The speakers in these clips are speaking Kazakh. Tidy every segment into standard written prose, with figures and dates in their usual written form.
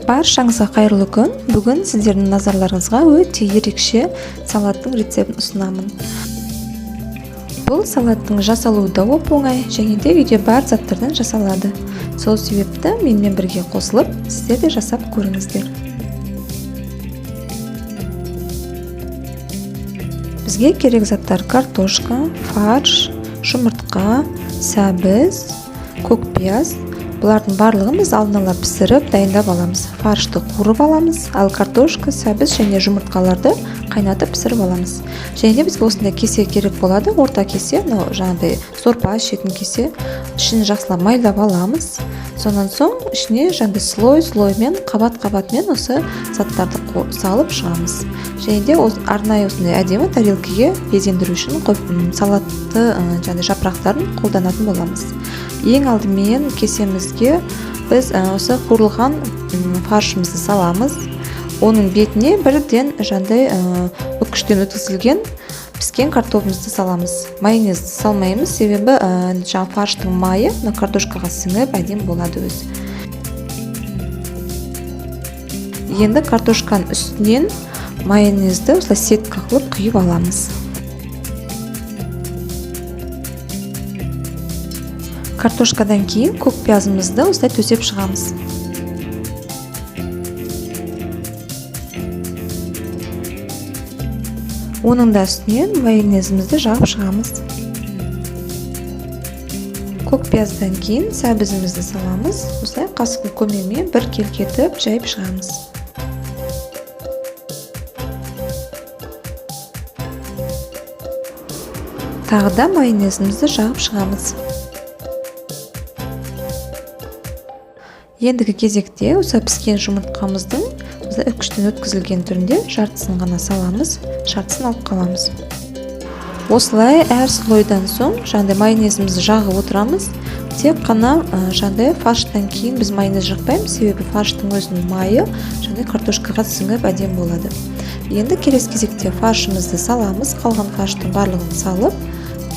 Баршаңызға қайырлы күн. Бүгін сіздердің назарларыңызға өте ерекше салаттың рецептін ұсынамын. Бұл салаттың жасалуы да оп-оңай және де үйде бар заттардан жасалады. Сол себепті менімен бірге қосылып, сіздер де жасап көріңіздер. Бізге керек заттар картошка, фарш, жұмыртқа, сәбіз, көкпияз. Бұлардың барлығын біз алдын ала пісіріп, дайындап аламыз. Фаршты қуырып аламыз, ал картошка, сәбіз және жұмыртқаларды қайнатып пісіріп аламыз. Және де бізге осындай кесе керек болады, орта кесе, жаңағыдай сорпа ішетін кесе. Ішін жақсылап майлап аламыз. Сонан соң ішіне жаңағыдай слой-слоймен, қабат-қабатмен осы заттарды салып шығамыз. Және де арнайы осындай әдемі тарелкеге безендіру үшін салатты жапырақтарын қолданатын боламыз. Ең алдымен кесемізге біз осы қуырылған фаршымызды саламыз. Оның бетіне бірден жаңағыдай үккіштен өткізілген піскен картопымызды саламыз. Майонезді салмаймыз, себебі фарштың майы картошкаға сіңіп әдемі болады өзі. Енді картошканың үстінен майонезді осылай сетка қылып құйып аламыз. Картошкадан кейін көкпиязымызды осылай төсеп шығамыз. Оның да үстінен майонезімізді жағып шығамыз. Көкпияздан кейін сәбізімізді саламыз. Осылай қасықтың көмегімен бір келкетіп жайып шығамыз. Тағы да майонезімізді жағып шығамыз. Ендігі кезекте осы піскен жұмыртқамыздың үккіштен өткізілген түрінде жартысын ғана саламыз, жартысын алып қаламыз. Осылай әр слойдан соң жаңағыдай майонезімізді жағып отырамыз. Тек қана жаңағыдай фарштан кейін біз майонез жақпаймыз, себебі фарштың өзінің майы жаңағыдай картошкаға сіңіп әдемі болады. Енді келесі кезекте фаршымызды саламыз, қалған фарштың барлығын салып,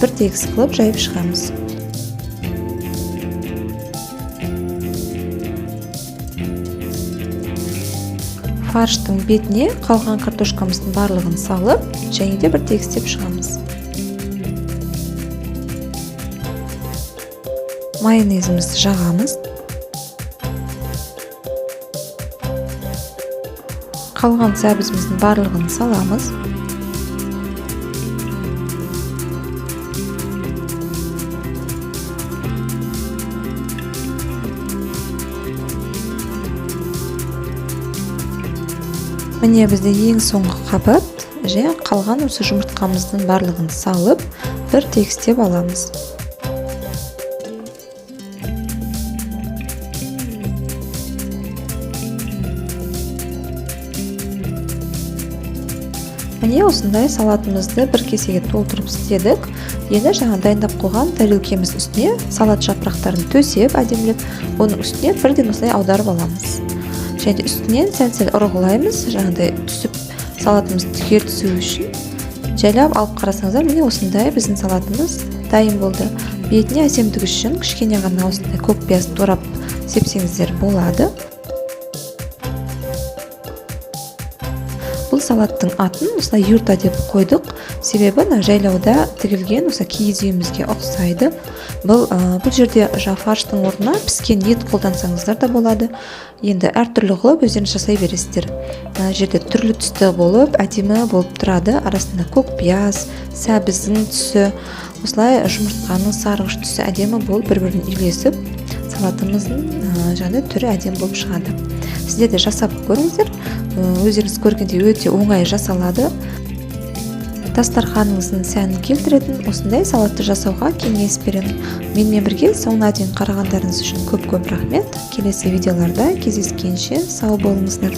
бір тегіс қылып жайып шығамыз. Фарштың бетіне қалған картошкамыздың барлығын салып, және де бір тегістеп шығамыз. Майонезімізді жағамыз. Қалған сәбізіміздің барлығын саламыз. Міне бізде ең соңғы қабат және қалған осы жұмыртқамыздың барлығын салып, бір тегістеп аламыз. Міне осындай салатымызды бір кесеге толтырып істедік. Енді жаңа дайындап қойған тарелкеміз үстіне салат жапырақтарын төсеп, әдемілеп, оның үстіне бірден осылай аударып аламыз. Және үстінен сәл-сәл ұрғылаймыз, жаңағыдай түсіп салатымыз түге түсу үшін. Жайлап алып қарасаңыздар, міне осындай біздің салатымыз дайын болды. Бетіне әсемдігі үшін кішкене ғана осындай көкпияз турап сепсеңіздер болады. Бұл салаттың атын осылай юрта деп қойдық, себебі жайлауда тігілген осы киіз үйімізге ұқсайды. Бұл жерде фарштың орнына піскен ет қолдансаңыздар да болады. Енді әртүрлі қылып өздеріңіз жасай бересіздер. Жерде түрлі түсті болып, әдемі болып тұрады. Арасында көкпияз, сәбіздің түсі, осылай жұмыртқаның сарғыш түсі әдемі болып бір-бірін үйлесіп, салатымыздың түрі әдемі болып шығады. Сіздер де жасап көріңіздер. Өздеріңіз көргенде өте оңай жасалады. Дастарханыңыздың сәнін келтіретін осындай салатты жасауға кеңес беремін. Менімен бірге соңына дейін қарағандарыңыз үшін көп рахмет. Келесі видеоларда кездескенше сау болыңыздар.